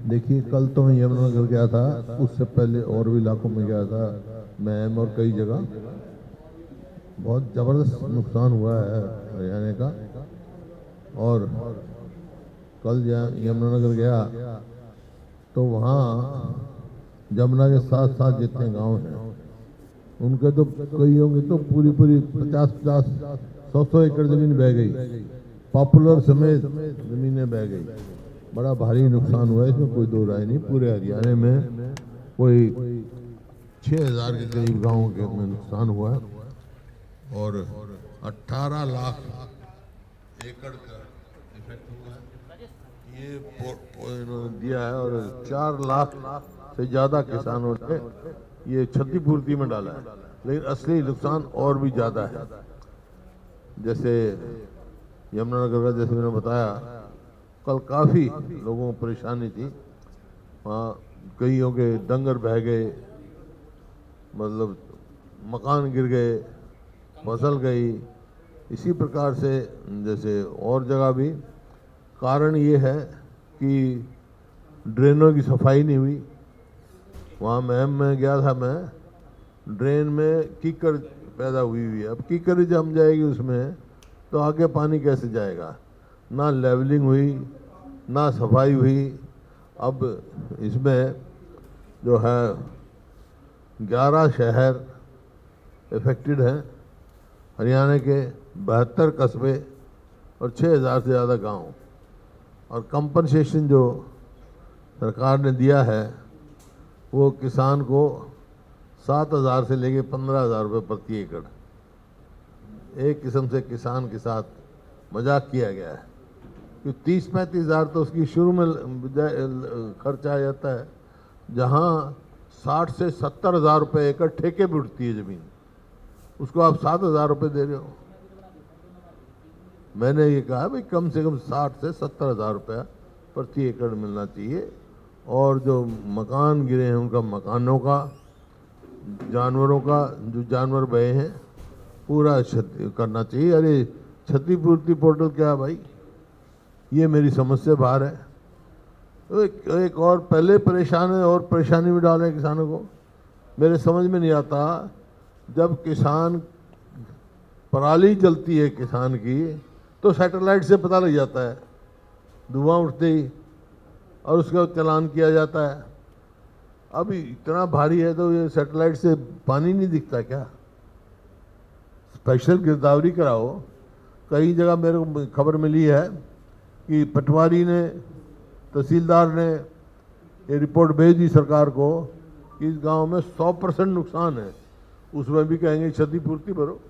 देखिए, कल तो मैं यमुनानगर गया था, उससे पहले और भी इलाकों में गया था, मैम और कई जगह। बहुत ज़बरदस्त नुकसान हुआ है हरियाणा का। और कल यमुनानगर गया तो वहाँ जमुना के साथ साथ जितने गांव हैं उनके तो कईयों की तो पूरी पूरी 50-50, 100-100 एकड़ जमीन बह गई, पॉपुलर समेत जमीनें बह गई। बड़ा भारी नुकसान हुआ है, इसमें कोई दो राय नहीं। पूरे हरियाणा में कोई 6,000 के करीब गांवों के में नुकसान हुआ है और 18 लाख एकड़ का इफेक्ट हुआ है। ये इन्होंने दिया है और 4 लाख से ज्यादा किसानों ने ये क्षतिपूर्ति में डाला है। लेकिन असली नुकसान और भी ज्यादा है। जैसे यमुनानगर का, जैसे मैंने बताया, कल काफी लोगों को परेशानी थी। वहाँ कईयों के डंगर बह गए, मतलब मकान गिर गए, फसल गई। इसी प्रकार से जैसे और जगह भी कारण ये है कि ड्रेनों की सफाई नहीं हुई। वहाँ में गया था मैं, ड्रेन में कीकर पैदा हुई है। अब कीकर ही जम जाएगी उसमें तो आगे पानी कैसे जाएगा। ना लेवलिंग हुई, ना सफाई हुई। अब इसमें जो है 11 शहर इफेक्टेड हैं, हरियाणा के 72 कस्बे और 6,000 से ज़्यादा गांव। और कंपनसेशन जो सरकार ने दिया है वो किसान को 7,000 से लेके 15,000 रुपये प्रति एकड़। एक किस्म से किसान के साथ मजाक किया गया है कि 30-35 हज़ार तो उसकी शुरू में खर्चा आ जाता है, जहां 60 से 70,000 रुपये एकड़ ठेके पे उठती है ज़मीन, उसको आप 7,000 रुपये दे रहे हो। मैंने ये कहा भाई कम से कम 60 से 70,000 रुपया प्रति एकड़ मिलना चाहिए। और जो मकान गिरे हैं उनका मकानों का, जानवरों का, जो जानवर बहे हैं, पूरा करना चाहिए। अरे क्षतिपूर्ति पोर्टल क्या है भाई, ये मेरी समझ से बाहर है। एक और पहले परेशान है और परेशानी में डाल रहे हैं किसानों को। मेरे समझ में नहीं आता, जब किसान पराली जलती है किसान की तो सैटेलाइट से पता लग जाता है, धुआं उठते ही, और उसका चालान किया जाता है। अब इतना भारी है तो ये सैटेलाइट से पानी नहीं दिखता क्या? स्पेशल गिरदावरी कराओ। कई जगह मेरे को खबर मिली है कि पटवारी ने, तहसीलदार ने ये रिपोर्ट भेज दी सरकार को कि इस गांव में 100% नुकसान है, उसमें भी कहेंगे क्षतिपूर्ति भरो।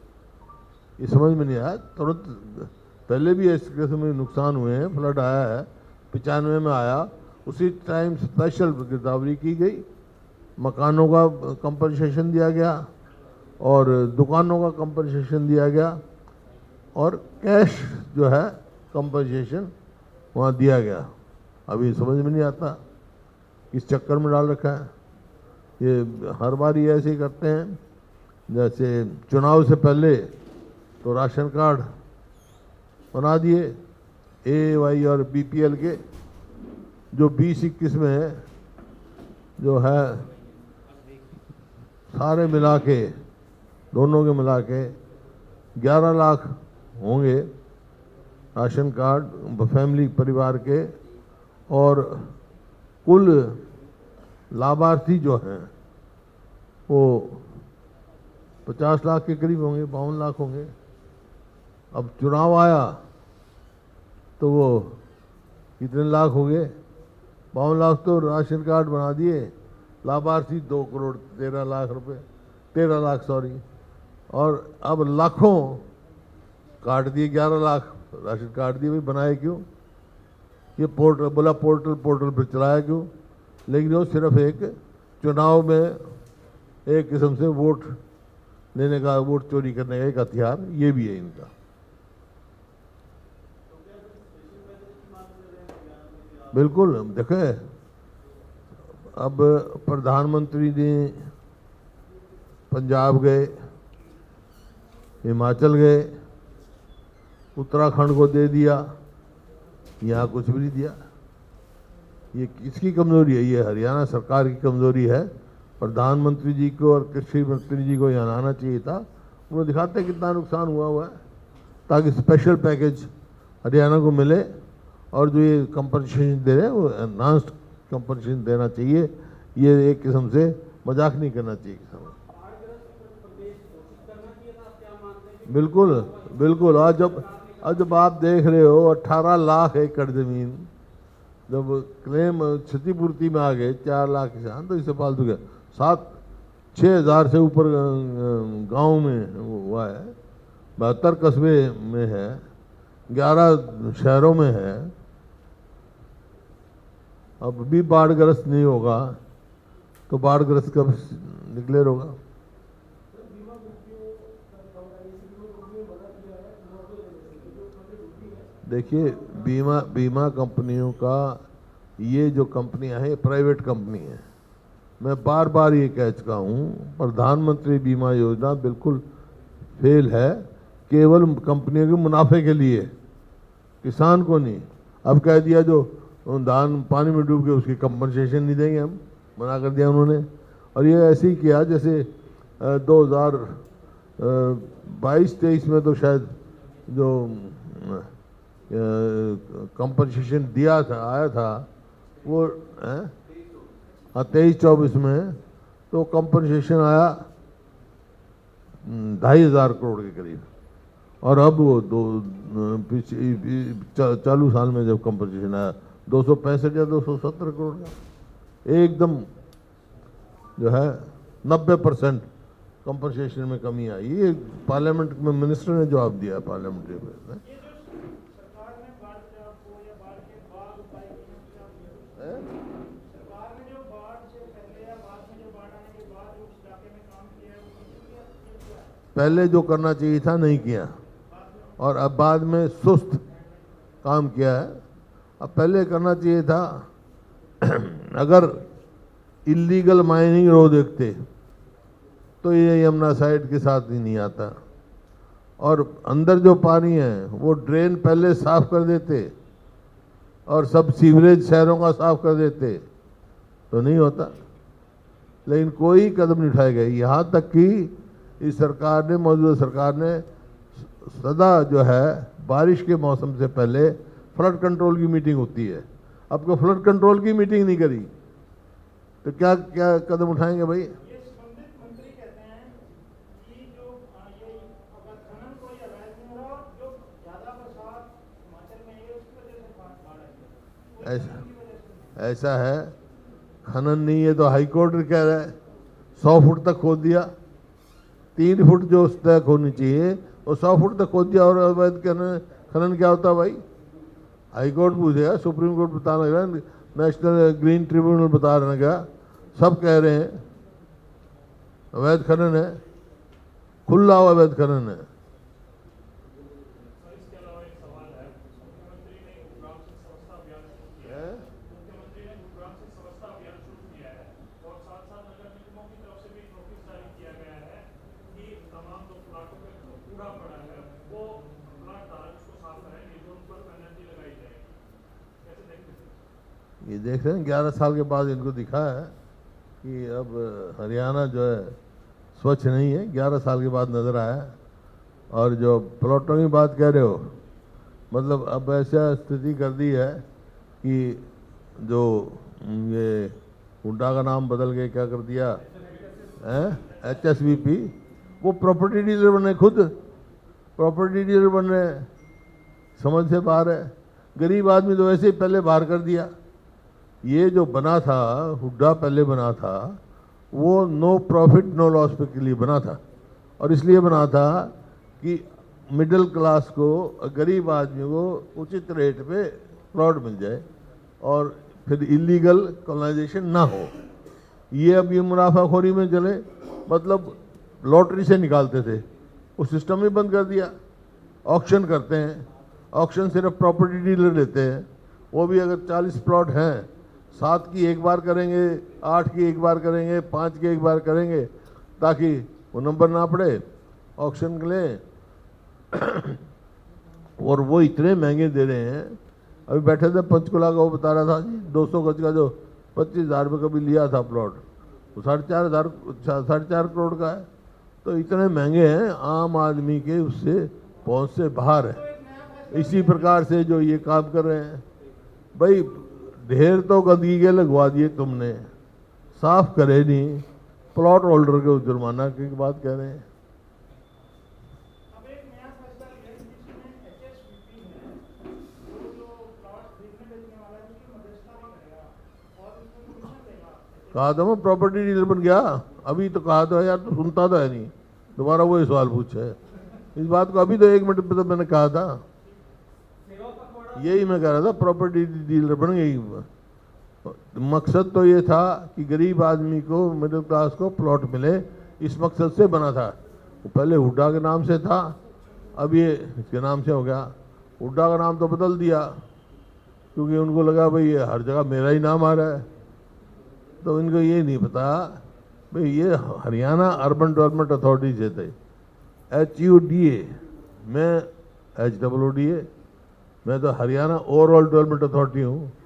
ये समझ में नहीं आया। तुरंत पहले भी इस किस्म में नुकसान हुए हैं, फ्लड आया है, 95 में आया, उसी टाइम स्पेशल गिरदावरी की गई, मकानों का कंपनसेशन दिया गया और दुकानों का कंपनसेशन दिया गया और कैश जो है कंपनसेशन वहाँ दिया गया। अभी समझ में नहीं आता किस चक्कर में डाल रखा है। ये हर बार ये ऐसे ही करते हैं। जैसे चुनाव से पहले तो राशन कार्ड बना दिए ए, वाई और बीपीएल के, जो 20-21 में है, जो है सारे मिला के, दोनों के मिला के 11 लाख होंगे राशन कार्ड फैमिली परिवार के। और कुल लाभार्थी जो हैं वो 50 लाख के करीब होंगे, 52 लाख होंगे। अब चुनाव आया तो वो कितने लाख हो गए? 52 लाख तो राशन कार्ड बना दिए, लाभार्थी 2 करोड़ 13 लाख रुपए, 13 लाख सॉरी। और अब लाखों काट दिए, 11 लाख राशन कार्ड दिए। भाई बनाए क्यों? ये पोर्टल बोला, पोर्टल पर चलाया क्यों? लेकिन वो सिर्फ एक चुनाव में एक किस्म से वोट लेने का, वोट चोरी करने का एक हथियार ये भी है इनका। बिल्कुल। देखे, अब प्रधानमंत्री ने पंजाब गए, हिमाचल गए, उत्तराखंड को दे दिया, यहाँ कुछ भी नहीं दिया। ये किसकी कमज़ोरी है? ये हरियाणा सरकार की कमज़ोरी है। प्रधानमंत्री जी को और कृषि मंत्री जी को यहाँ आना चाहिए था। वो दिखाते हैं कितना नुकसान हुआ है, ताकि स्पेशल पैकेज हरियाणा को मिले और जो ये कंपनसेशन दे रहे हैं वो एनहांस्ड कंपनसेशन देना चाहिए। ये एक किस्म से मजाक नहीं करना चाहिए किसानों। बिल्कुल बिल्कुल। आज जब आप देख रहे हो 18 लाख एकड़ ज़मीन जब क्लेम क्षतिपूर्ति में आ गए, 4 लाख किसान, तो इससे फालतू गया। 6,000 से ऊपर गांव में हुआ है, 72 कस्बे में है, 11 शहरों में है। अब भी बाढ़ग्रस्त नहीं होगा तो बाढ़ग्रस्त कब डिक्लेयर होगा? देखिए, बीमा कंपनियों का, ये जो कंपनियां हैं प्राइवेट कंपनी है। मैं बार बार ये कह चुका हूँ, प्रधानमंत्री बीमा योजना बिल्कुल फेल है, केवल कंपनियों के मुनाफे के लिए, किसान को नहीं। अब कह दिया जो धान पानी में डूब गए उसकी कंपनसेशन नहीं देंगे, हम मना कर दिया उन्होंने। और ये ऐसे ही किया जैसे 2022-23 में तो शायद जो कंपनसेशन दिया था, आया था वो 23-24 में तो कंपनसेशन आया 2,500 करोड़ के करीब। और अब वो चालू साल में जब कंपनसेशन आया 265 या 270 करोड़ का, एकदम जो है 90% कंपनसेशन में कमी आई। ये पार्लियामेंट में मिनिस्टर ने जवाब दिया पार्लियामेंट्री में। पहले जो करना चाहिए था नहीं किया, और अब बाद में सुस्त काम किया है। अब पहले करना चाहिए था अगर इलीगल माइनिंग रोक देखते तो ये यमुना साइड के साथ ही नहीं आता, और अंदर जो पानी है वो ड्रेन पहले साफ कर देते और सब सीवरेज शहरों का साफ कर देते तो नहीं होता। लेकिन कोई कदम नहीं उठाए गए। यहाँ तक कि इस सरकार ने, मौजूदा सरकार ने सदा जो है बारिश के मौसम से पहले फ्लड कंट्रोल की मीटिंग होती है, अब को फ्लड कंट्रोल की मीटिंग नहीं करी तो क्या क्या कदम उठाएंगे भाई? ऐसा है, खनन नहीं है तो हाई कोर्ट कह रहा है 100 फुट तक खोद दिया, 3 फुट जो उस तक होनी चाहिए वो 100 फुट तक खोद दिया। और अवैध खनन क्या होता है भाई? हाई कोर्ट पूछेगा, सुप्रीम कोर्ट बताना लगा, नेशनल ग्रीन ट्रिब्यूनल बता रहा क्या, सब कह रहे हैं अवैध खनन है, खुला हुआ अवैध खनन है। ये देख रहे हैं 11 साल के बाद इनको दिखा है कि अब हरियाणा जो है स्वच्छ नहीं है, 11 साल के बाद नज़र आया। और जो प्लॉटों की बात कह रहे हो, मतलब अब ऐसा स्थिति कर दी है कि जो ये हुड्डा का नाम बदल के क्या कर दिया है, HSBP, वो प्रॉपर्टी डीलर बने, खुद प्रॉपर्टी डीलर बन रहे हैं, समझ से बाहर है। गरीब आदमी तो वैसे ही पहले बाहर कर दिया। ये जो बना था हुड्डा, पहले बना था वो नो प्रॉफिट नो लॉस पे के लिए बना था, और इसलिए बना था कि मिडिल क्लास को, गरीब आदमी को उचित रेट पे प्लॉट मिल जाए और फिर इलीगल कॉलोनाइजेशन ना हो। ये अब ये मुनाफाखोरी में चले, मतलब लॉटरी से निकालते थे, वो सिस्टम ही बंद कर दिया। ऑक्शन करते हैं, ऑक्शन सिर्फ प्रॉपर्टी डीलर लेते हैं, वो भी अगर 40 प्लॉट हैं, 7 की एक बार करेंगे, 8 की एक बार करेंगे, 5 की एक बार करेंगे, ताकि वो नंबर ना पड़े, ऑक्शन के लिए। और वो इतने महंगे दे रहे हैं अभी बैठे थे पंचकुला का, वो बता रहा था जी 200 गज का जो 25,000 रुपये कभी लिया था प्लॉट, वो 4.5 करोड़ का है। तो इतने महंगे हैं, आम आदमी के उससे पहुंच से बाहर है। इसी प्रकार से जो ये काम कर रहे हैं, भाई ढेर तो गंदगी के लगवा दिए तुमने, साफ करे नहीं, प्लॉट होल्डर के जुर्माना की बात कह रहे हैं। अब एक नया फैसला लिया है जिसमें HSBP है, जो प्लॉट देखने बेचने वाला है उसकी मध्यस्थता भी करेगा और उसको कमीशन देगा। कहा था मैं प्रॉपर्टी डीलर बन गया, अभी तो कहा तो है यार, तो सुनता तो है नहीं, दोबारा वही सवाल पूछे इस बात को। अभी तो 1 मिनट में तो मैंने कहा था, यही मैं कह रहा था, प्रॉपर्टी डीलर बन गई। मकसद तो ये था कि गरीब आदमी को, मिडिल क्लास को प्लॉट मिले, इस मकसद से बना था। वो पहले हुड्डा के नाम से था, अब ये इसके नाम से हो गया। हुड्डा का नाम तो बदल दिया क्योंकि उनको लगा भाई ये हर जगह मेरा ही नाम आ रहा है, तो इनको ये नहीं पता भाई ये हरियाणा अर्बन डेवलपमेंट अथॉरिटी से थे, HUDA, मैं HOODA, मैं तो हरियाणा ओवरऑल डेवलपमेंट अथॉरिटी हूँ।